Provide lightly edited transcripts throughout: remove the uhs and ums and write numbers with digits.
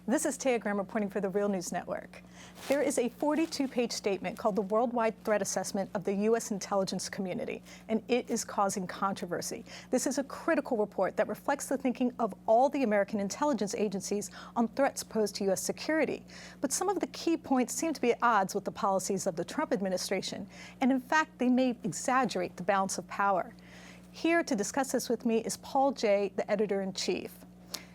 This is Taya Graham reporting for the Real News Network. There is a 42-page statement called the Worldwide Threat Assessment of the U.S. Intelligence Community, and it is causing controversy. This is a critical report that reflects the thinking of all the American intelligence agencies on threats posed to U.S. security. But some of the key points seem to be at odds with the policies of the Trump administration, and in fact, they may exaggerate the balance of power. Here to discuss this with me is Paul Jay, the editor-in-chief.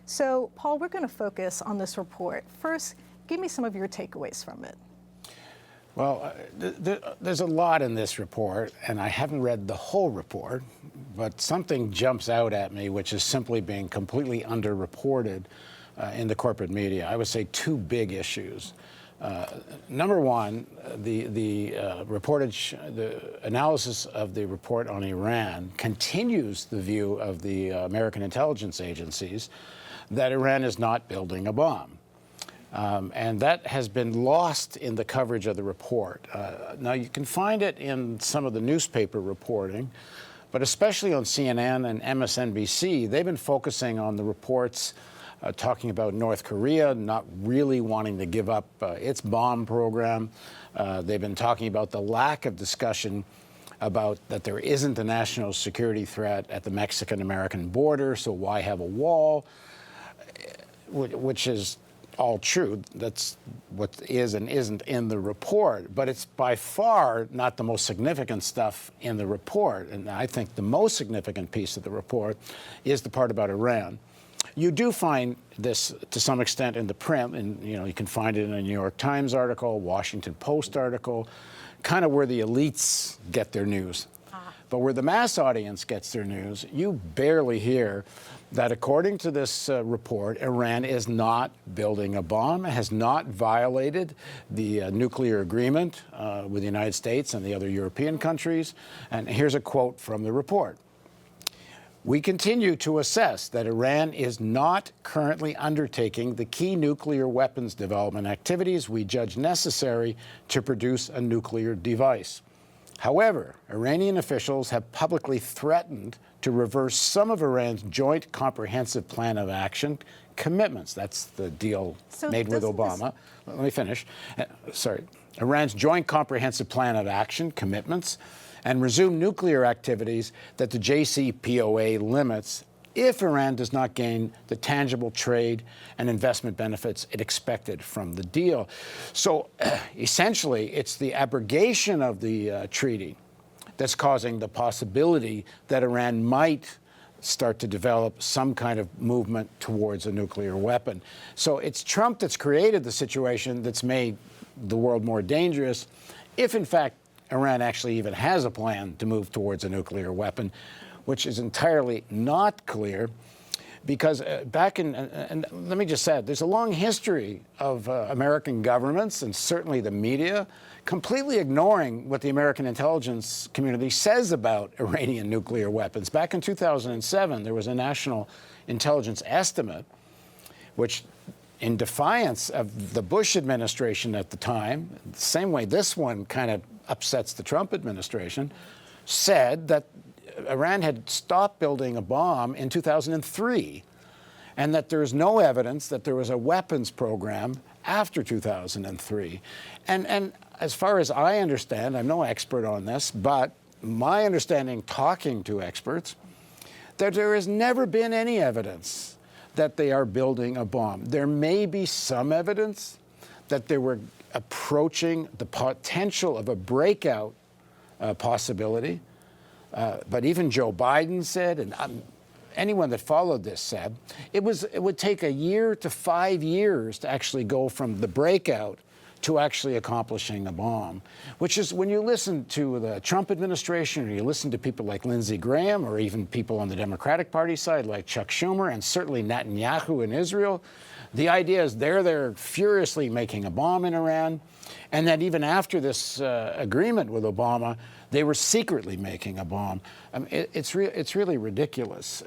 So, Paul, we're going to focus on this report. First, give me some of your takeaways from it. Well, there's a lot in this report, and I haven't read the whole report, but something jumps out at me, which is simply being completely underreported in the corporate media. I would say two big issues. Number one, the analysis of the report on Iran continues the view of the American intelligence agencies that Iran is not building a bomb. And that has been lost in the coverage of the report. Now, you can find it in some of the newspaper reporting, but especially on CNN and MSNBC, they've been focusing on the reports talking about North Korea not really wanting to give up its bomb program. They've been talking about the lack of discussion about that there isn't a national security threat at the Mexican-American border, so why have a wall? Which is all true. That's what is and isn't in the report. But it's by far not the most significant stuff in the report. And I think the most significant piece of the report is the part about Iran. You do find this to some extent in the print, and you can find it in a New York Times article, Washington Post article, kind of where the elites get their news. But where the mass audience gets their news, you barely hear that according to this report, Iran is not building a bomb, has not violated the nuclear agreement with the United States and the other European countries. And here's a quote from the report. We continue to assess that Iran is not currently undertaking the key nuclear weapons development activities we judge necessary to produce a nuclear device. However, Iranian officials have publicly threatened to reverse some of Iran's Joint Comprehensive Plan of Action commitments. That's the deal made with Obama. Let me finish. Iran's Joint Comprehensive Plan of Action commitments and resume nuclear activities that the JCPOA limits if Iran does not gain the tangible trade and investment benefits it expected from the deal. So essentially, it's the abrogation of the treaty that's causing the possibility that Iran might start to develop some kind of movement towards a nuclear weapon. So it's Trump that's created the situation that's made the world more dangerous, if in fact Iran actually even has a plan to move towards a nuclear weapon, which is entirely not clear, because and let me just say, there's a long history of American governments and certainly the media completely ignoring what the American intelligence community says about Iranian nuclear weapons. Back in 2007, there was a national intelligence estimate, which, in defiance of the Bush administration at the time, the same way this one kind of upsets the Trump administration, said that Iran had stopped building a bomb in 2003, and that there's no evidence that there was a weapons program after 2003. And as far as I understand, I'm no expert on this, but my understanding, talking to experts, that there has never been any evidence that they are building a bomb. There may be some evidence that they were approaching the potential of a breakout possibility. But even Joe Biden said, and anyone that followed this said, it would take 1 to 5 years to actually go from the breakout to actually accomplishing a bomb, which is when you listen to the Trump administration, or you listen to people like Lindsey Graham, or even people on the Democratic Party side like Chuck Schumer, and certainly Netanyahu in Israel, the idea is they're furiously making a bomb in Iran, and that even after this agreement with Obama, they were secretly making a bomb. I mean, it's really ridiculous.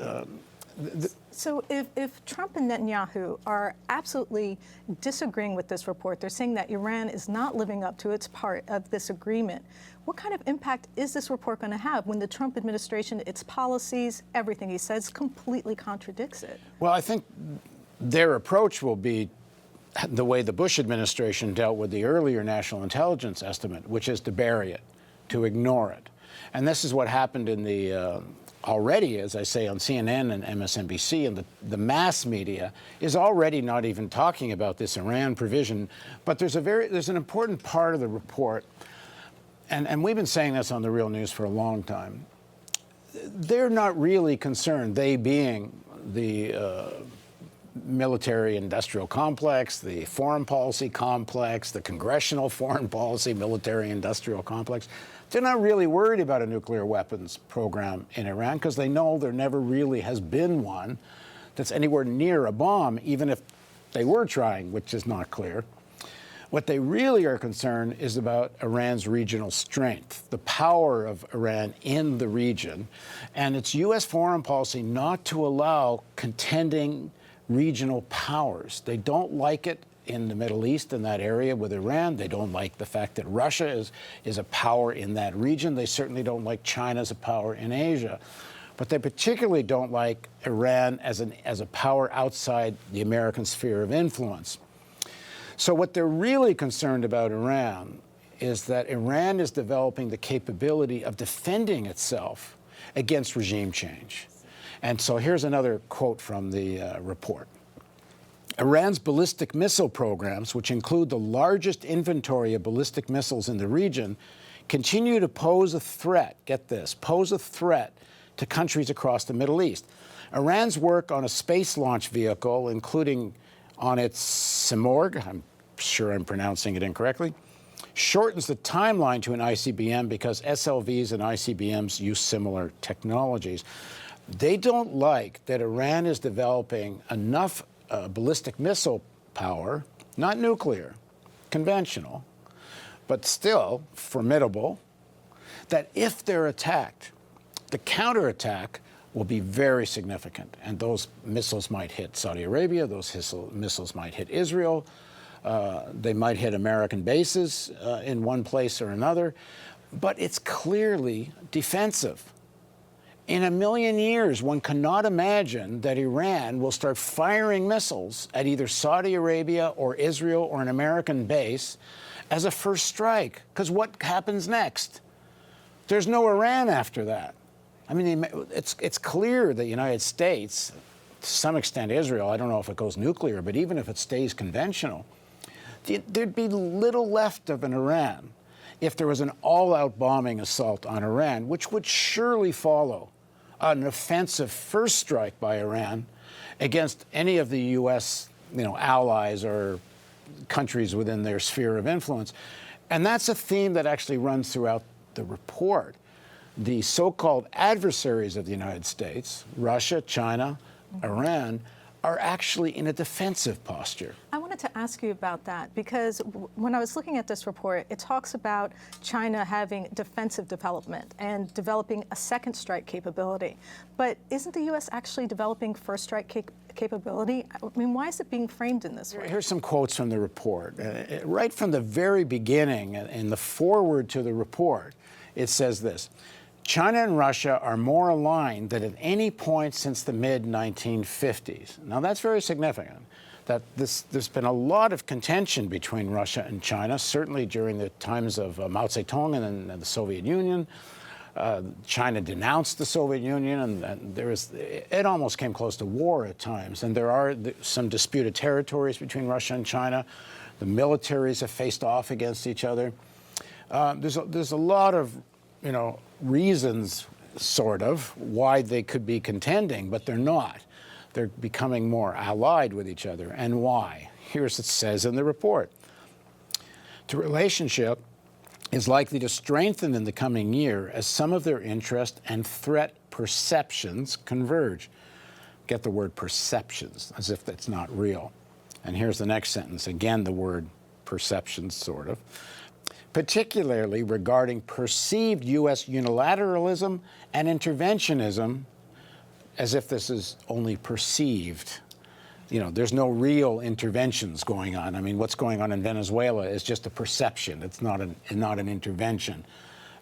So if Trump and Netanyahu are absolutely disagreeing with this report, they're saying that Iran is not living up to its part of this agreement, what kind of impact is this report going to have when the Trump administration, its policies, everything he says completely contradicts it? Well, I think their approach will be the way the Bush administration dealt with the earlier national intelligence estimate, which is to bury it, to ignore it. And this is what happened in the already, as I say, on CNN and MSNBC, and the mass media is already not even talking about this Iran provision. But there's an important part of the report, and we've been saying this on The Real News for a long time. They're not really concerned, they being the military-industrial complex, the foreign policy complex, the congressional foreign policy military-industrial complex. They're not really worried about a nuclear weapons program in Iran because they know there never really has been one that's anywhere near a bomb, even if they were trying, which is not clear. What they really are concerned is about Iran's regional strength, the power of Iran in the region, and it's U.S. foreign policy not to allow contending regional powers. They don't like it in the Middle East, in that area with Iran. They don't like the fact that Russia is a power in that region. They certainly don't like China as a power in Asia. But they particularly don't like Iran as a power outside the American sphere of influence. So what they're really concerned about Iran is that Iran is developing the capability of defending itself against regime change. And so here's another quote from the report. Iran's ballistic missile programs, which include the largest inventory of ballistic missiles in the region, continue to pose a threat, get this, pose a threat to countries across the Middle East. Iran's work on a space launch vehicle, including on its Simorgh, I'm sure I'm pronouncing it incorrectly, shortens the timeline to an ICBM because SLVs and ICBMs use similar technologies. They don't like that Iran is developing enough ballistic missile power, not nuclear, conventional, but still formidable, that if they're attacked, the counterattack will be very significant. And those missiles might hit Saudi Arabia, those missiles might hit Israel, they might hit American bases in one place or another, but it's clearly defensive. In a million years, one cannot imagine that Iran will start firing missiles at either Saudi Arabia or Israel or an American base as a first strike. Because what happens next? There's no Iran after that. I mean, it's clear the United States, to some extent Israel, I don't know if it goes nuclear, but even if it stays conventional, there'd be little left of an Iran if there was an all-out bombing assault on Iran, which would surely follow an offensive first strike by Iran against any of the U.S. allies or countries within their sphere of influence. And that's a theme that actually runs throughout the report. The so-called adversaries of the United States, Russia, China, Iran, are actually in a defensive posture. I wanted to ask you about that because when I was looking at this report, it talks about China having defensive development and developing a second strike capability. But isn't the U.S. actually developing first strike capability? I mean, why is it being framed in this way? Here's some quotes from the report. Right from the very beginning, in the foreword to the report, it says this: China and Russia are more aligned than at any point since the mid-1950s. Now, that's very significant, that there's been a lot of contention between Russia and China, certainly during the times of Mao Zedong and the Soviet Union. China denounced the Soviet Union, and it almost came close to war at times. And there are some disputed territories between Russia and China. The militaries have faced off against each other. There's a lot of reasons, sort of, why they could be contending, but they're not. They're becoming more allied with each other. And why? Here's what it says in the report. The relationship is likely to strengthen in the coming year as some of their interest and threat perceptions converge. Get the word perceptions, as if that's not real. And here's the next sentence. Again, the word perceptions, sort of. Particularly regarding perceived U.S. unilateralism and interventionism, as if this is only perceived. There's no real interventions going on. I mean, what's going on in Venezuela is just a perception. It's not an intervention.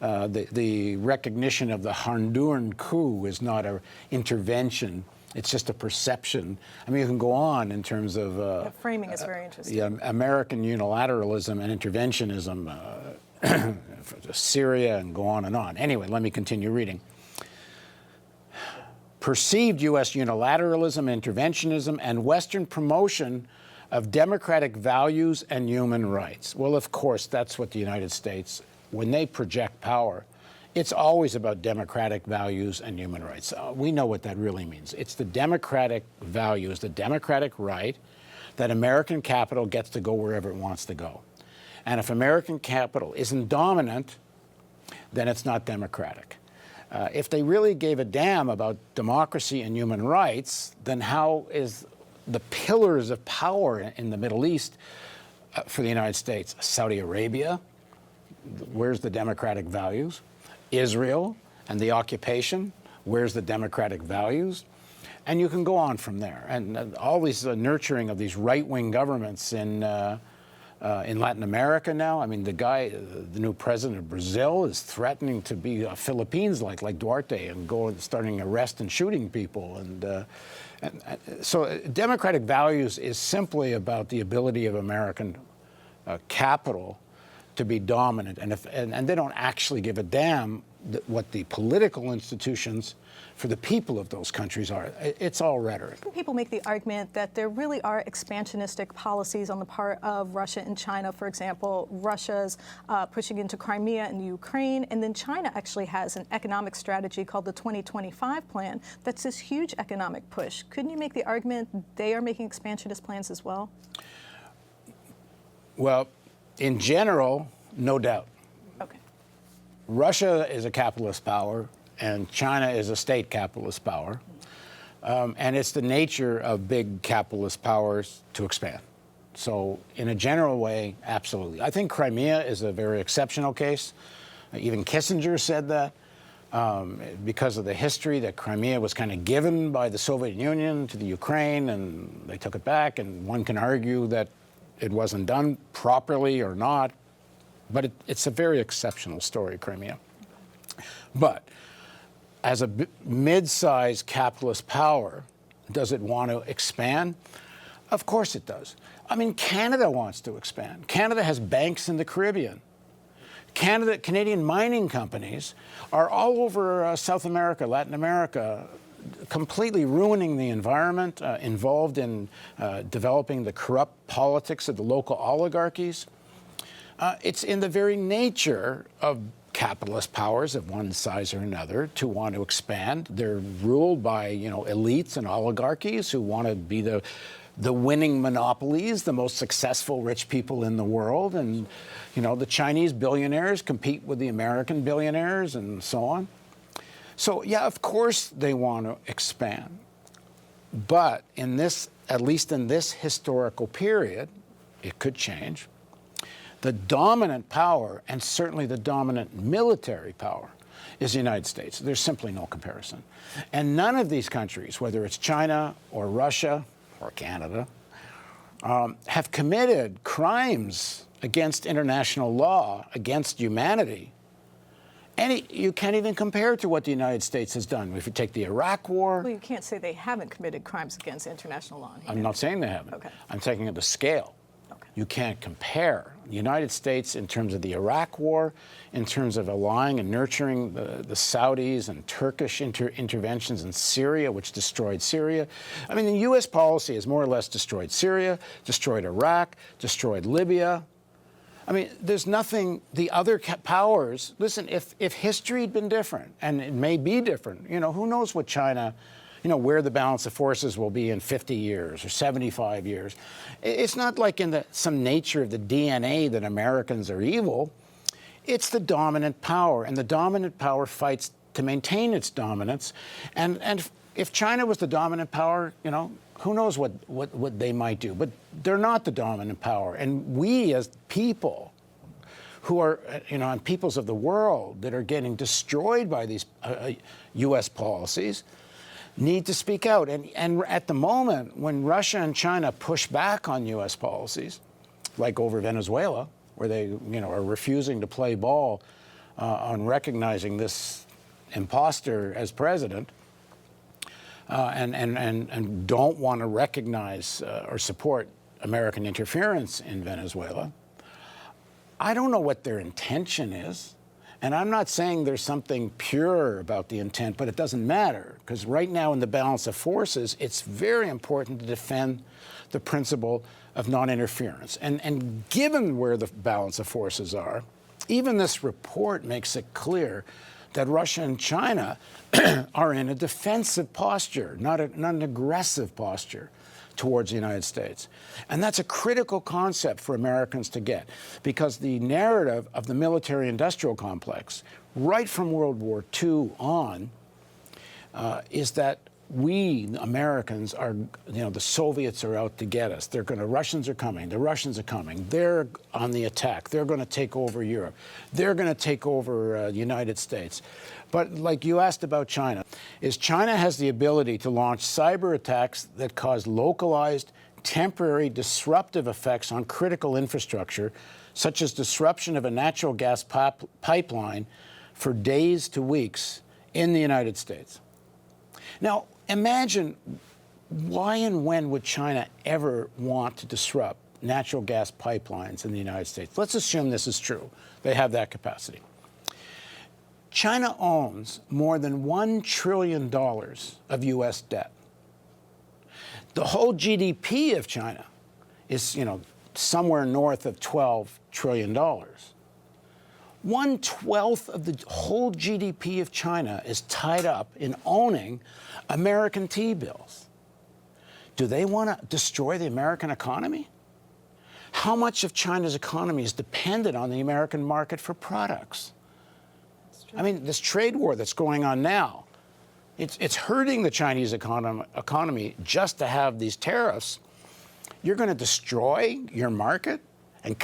The recognition of the Honduran coup is not an intervention It's just a perception. I mean, you can go on in terms of The framing is very interesting. American unilateralism and interventionism, Syria, and go on and on. Anyway, let me continue reading. Perceived U.S. unilateralism, interventionism, and Western promotion of democratic values and human rights. Well, of course, that's what the United States, when they project power, it's always about democratic values and human rights. We know what that really means. It's the democratic values, the democratic right that American capital gets to go wherever it wants to go. And if American capital isn't dominant, then it's not democratic. If they really gave a damn about democracy and human rights, then how is the pillars of power in the Middle East for the United States? Saudi Arabia, where's the democratic values? Israel and the occupation, where's the democratic values? And you can go on from there. And all these nurturing of these right-wing governments in Latin America now. I mean, the new president of Brazil is threatening to be Philippines-like Duarte, and starting arrest and shooting people. And so democratic values is simply about the ability of American capital to be dominant, and they don't actually give a damn what the political institutions for the people of those countries are. It's all rhetoric. People make the argument that there really are expansionistic policies on the part of Russia and China. For example, Russia's pushing into Crimea and Ukraine, and then China actually has an economic strategy called the 2025 plan that's this huge economic push. Couldn't you make the argument they are making expansionist plans as well? Well, in general, no doubt. Okay. Russia is a capitalist power, and China is a state capitalist power. And it's the nature of big capitalist powers to expand. So in a general way, absolutely. I think Crimea is a very exceptional case. Even Kissinger said that because of the history that Crimea was kind of given by the Soviet Union to the Ukraine, and they took it back, and one can argue that it wasn't done properly or not, but it's a very exceptional story, Crimea. But as a mid-sized capitalist power, does it want to expand? Of course it does. I mean, Canada wants to expand. Canada has banks in the Caribbean. Canadian mining companies are all over South America, Latin America, completely ruining the environment, involved in developing the corrupt politics of the local oligarchies. It's in the very nature of capitalist powers of one size or another to want to expand. They're ruled by, elites and oligarchies who want to be the winning monopolies, the most successful rich people in the world. And, the Chinese billionaires compete with the American billionaires and so on. So, yeah, of course they want to expand. But at least in this historical period, it could change. The dominant power, and certainly the dominant military power, is the United States. There's simply no comparison. And none of these countries, whether it's China or Russia or Canada, have committed crimes against international law, against humanity. You can't even compare to what the United States has done. If you take the Iraq War... Well, you can't say they haven't committed crimes against international law. I'm not saying they haven't. Okay. I'm taking it to scale. Okay. You can't compare. The United States, in terms of the Iraq War, in terms of allying and nurturing the Saudis and Turkish interventions in Syria, which destroyed Syria. I mean, the U.S. policy has more or less destroyed Syria, destroyed Iraq, destroyed Libya. I mean, there's nothing, the other powers, listen, if history had been different, and it may be different, who knows what China, where the balance of forces will be in 50 years or 75 years. It's not like in some nature of the DNA that Americans are evil. It's the dominant power, and the dominant power fights to maintain its dominance. And if China was the dominant power, who knows what they might do. But they're not the dominant power. And we as people who are, and peoples of the world that are getting destroyed by these U.S. policies need to speak out. And at the moment, when Russia and China push back on U.S. policies, like over Venezuela, where they, are refusing to play ball on recognizing this imposter as president, and don't want to recognize or support American interference in Venezuela. I don't know what their intention is. And I'm not saying there's something pure about the intent, but it doesn't matter, because right now in the balance of forces, it's very important to defend the principle of non-interference. And given where the balance of forces are, even this report makes it clear that Russia and China are in a defensive posture, not an aggressive posture towards the United States. And that's a critical concept for Americans to get, because the narrative of the military-industrial complex, right from World War II on, is that we, Americans, are, the Soviets are out to get us. The Russians are coming. The Russians are coming. They're on the attack. They're going to take over Europe. They're going to take over the United States. But like you asked about China, China has the ability to launch cyber attacks that cause localized, temporary, disruptive effects on critical infrastructure, such as disruption of a natural gas pipeline for days to weeks in the United States. Now, imagine why and when would China ever want to disrupt natural gas pipelines in the United States? Let's assume this is true. They have that capacity. China owns more than $1 trillion of U.S. debt. The whole GDP of China is, somewhere north of $12 trillion. 1/12 of the whole GDP of China is tied up in owning American T-bills. Do they want to destroy the American economy? How much of China's economy is dependent on the American market for products? I mean, this trade war that's going on now, it's hurting the Chinese economy just to have these tariffs. You're going to destroy your market and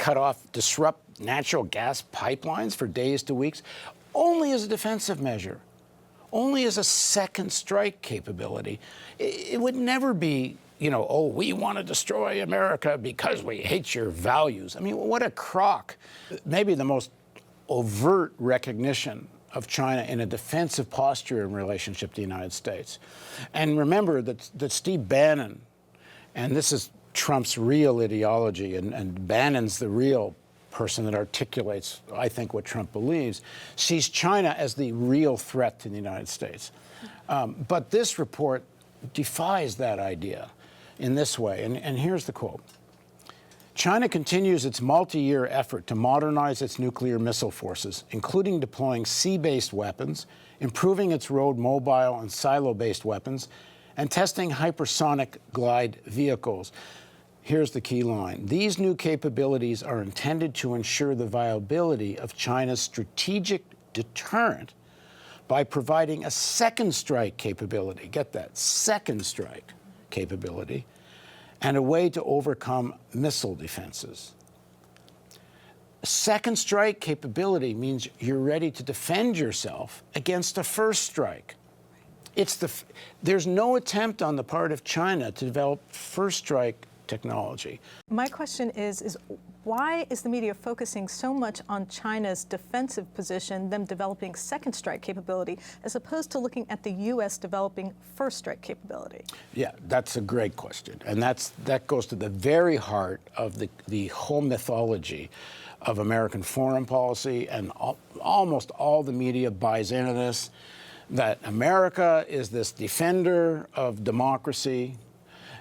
disrupt natural gas pipelines for days to weeks, only as a defensive measure, only as a second strike capability. It would never be, we want to destroy America because we hate your values. I mean, what a crock. Maybe the most overt recognition of China in a defensive posture in relationship to the United States. And remember that Steve Bannon, and this is Trump's real ideology, and Bannon's the real person that articulates, I think, what Trump believes, sees China as the real threat to the United States. But this report defies that idea in this way, and here's the quote. China continues its multi-year effort to modernize its nuclear missile forces, including deploying sea-based weapons, improving its road, mobile, and silo-based weapons, and testing hypersonic glide vehicles. Here's the key line. These new capabilities are intended to ensure the viability of China's strategic deterrent by providing a second strike capability. Get that, second strike capability, and a way to overcome missile defenses. Second strike capability means you're ready to defend yourself against a first strike. There's no attempt on the part of China to develop first strike technology. My question is why is the media focusing so much on China's defensive position, them developing second strike capability, as opposed to looking at the U.S. developing first strike capability? Yeah, that's a great question. And that goes to the very heart of the whole mythology of American foreign policy, and almost all the media buys into this, that America is this defender of democracy,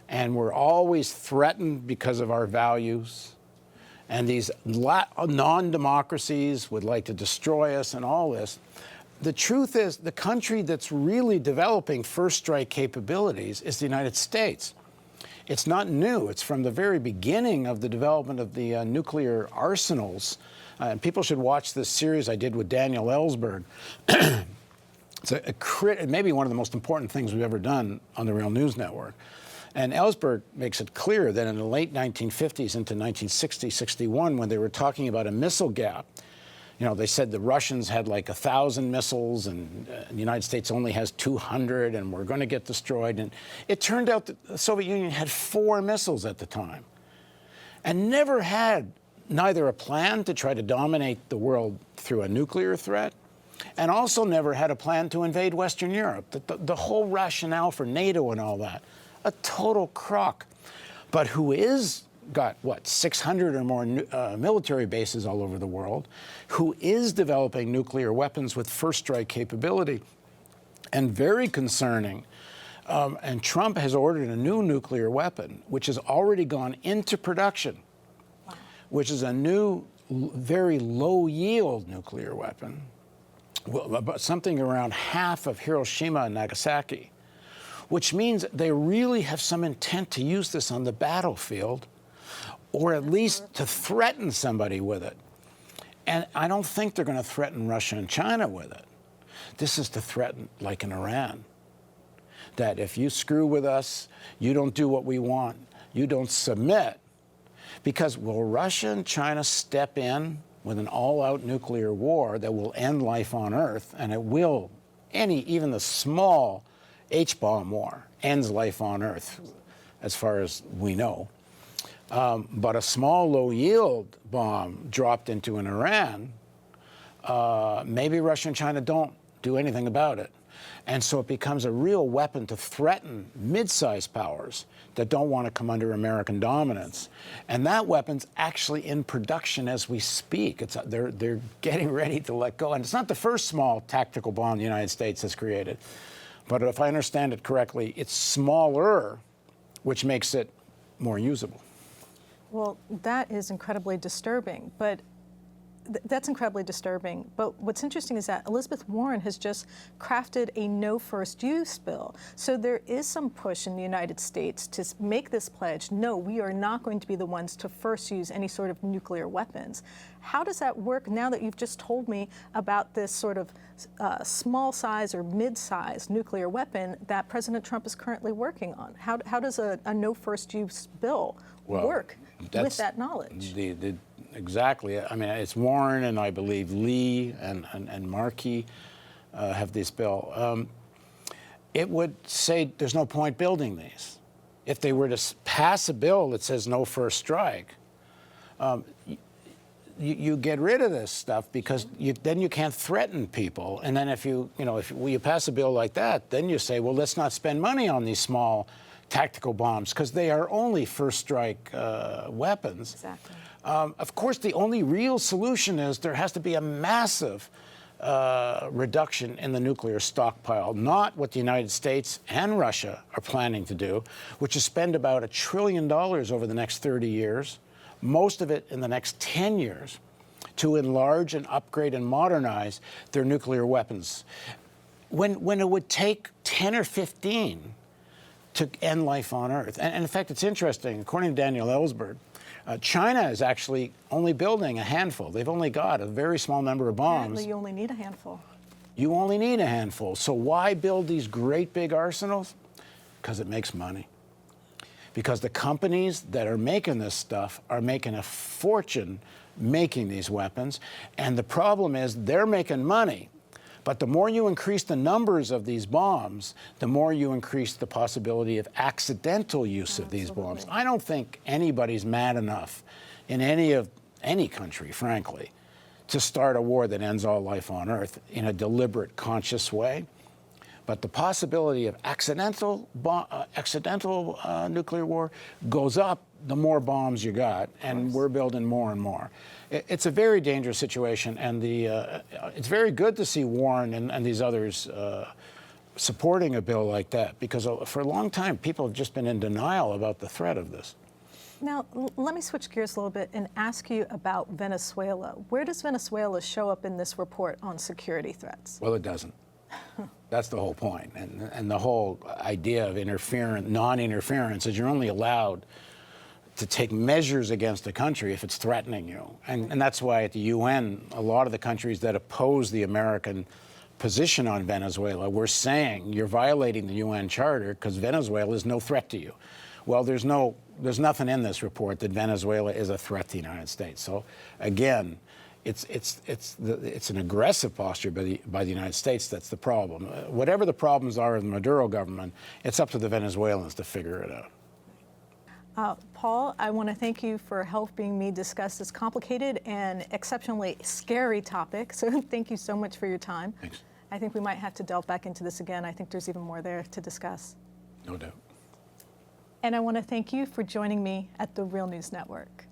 and we're always threatened because of our values. And these non-democracies would like to destroy us and all this. The truth is, the country that's really developing first strike capabilities is the United States. It's not new. It's from the very beginning of the development of the nuclear arsenals. And people should watch this series I did with Daniel Ellsberg. It's maybe one of the most important things we've ever done on the Real News Network. And Ellsberg makes it clear that in the late 1950s into 1960, 61, when they were talking about a missile gap, they said the Russians had like 1,000 missiles and the United States only has 200 and we're going to get destroyed. And it turned out that the Soviet Union had 4 missiles at the time and never had neither a plan to try to dominate the world through a nuclear threat and also never had a plan to invade Western Europe. The whole rationale for NATO and all that, a total crock. But who is got, 600 or more military bases all over the world, who is developing nuclear weapons with first strike capability, and very concerning. And Trump has ordered a new nuclear weapon, which has already gone into production, which is a new, very low-yield nuclear weapon, about something around half of Hiroshima and Nagasaki, which means they really have some intent to use this on the battlefield, or at least to threaten somebody with it. And I don't think they're going to threaten Russia and China with it. This is to threaten, like in Iran, that if you screw with us, you don't do what we want, you don't submit, because will Russia and China step in with an all-out nuclear war that will end life on Earth, and it will, even the small H-bomb war ends life on Earth, as far as we know. But a small, low-yield bomb dropped into an Iran, maybe Russia and China don't do anything about it. And so it becomes a real weapon to threaten mid-sized powers that don't want to come under American dominance. And that weapon's actually in production as we speak. They're getting ready to let go. And it's not the first small tactical bomb the United States has created. But if I understand it correctly, it's smaller, which makes it more usable. Well, that is incredibly disturbing, but that's incredibly disturbing. But what's interesting is that Elizabeth Warren has just crafted a no first use bill. So there is some push in the United States to make this pledge, no, we are not going to be the ones to first use any sort of nuclear weapons. How does that work now that you've just told me about this sort of small size or mid-size nuclear weapon that President Trump is currently working on? How does a no first use bill work with that knowledge? Exactly. I mean, it's Warren and I believe Lee and Markey have this bill. It would say there's no point building these. If they were to pass a bill that says no first strike, you get rid of this stuff because then you can't threaten people. And then if you pass a bill like that, then you say, well, let's not spend money on these small tactical bombs because they are only first strike weapons. Exactly. Of course, the only real solution is there has to be a massive reduction in the nuclear stockpile, not what the United States and Russia are planning to do, which is spend about $1 trillion over the next 30 years, most of it in the next 10 years, to enlarge and upgrade and modernize their nuclear weapons. When it would take 10 or 15 to end life on Earth. And in fact, it's interesting, according to Daniel Ellsberg, China is actually only building a handful. They've only got a very small number of bombs. Apparently you only need a handful. You only need a handful. So why build these great big arsenals? Because it makes money. Because the companies that are making this stuff are making a fortune making these weapons. And the problem is they're making money. But the more you increase the numbers of these bombs, the more you increase the possibility of accidental use of these bombs. I don't think anybody's mad enough in any country, frankly, to start a war that ends all life on Earth in a deliberate, conscious way. But the possibility of accidental nuclear war goes up the more bombs you got, and we're building more and more. It's a very dangerous situation, and it's very good to see Warren and these others supporting a bill like that, because for a long time, people have just been in denial about the threat of this. Now, let me switch gears a little bit and ask you about Venezuela. Where does Venezuela show up in this report on security threats? Well, it doesn't. That's the whole point. And the whole idea of non-interference is you're only allowed to take measures against a country if it's threatening you. And that's why at the UN, a lot of the countries that oppose the American position on Venezuela were saying you're violating the UN Charter because Venezuela is no threat to you. Well, there's nothing in this report that Venezuela is a threat to the United States. So again, it's an aggressive posture by the United States that's the problem. Whatever the problems are in the Maduro government, it's up to the Venezuelans to figure it out. Paul, I want to thank you for helping me discuss this complicated and exceptionally scary topic. So thank you so much for your time. Thanks. I think we might have to delve back into this again. I think there's even more there to discuss. No doubt. And I want to thank you for joining me at the Real News Network.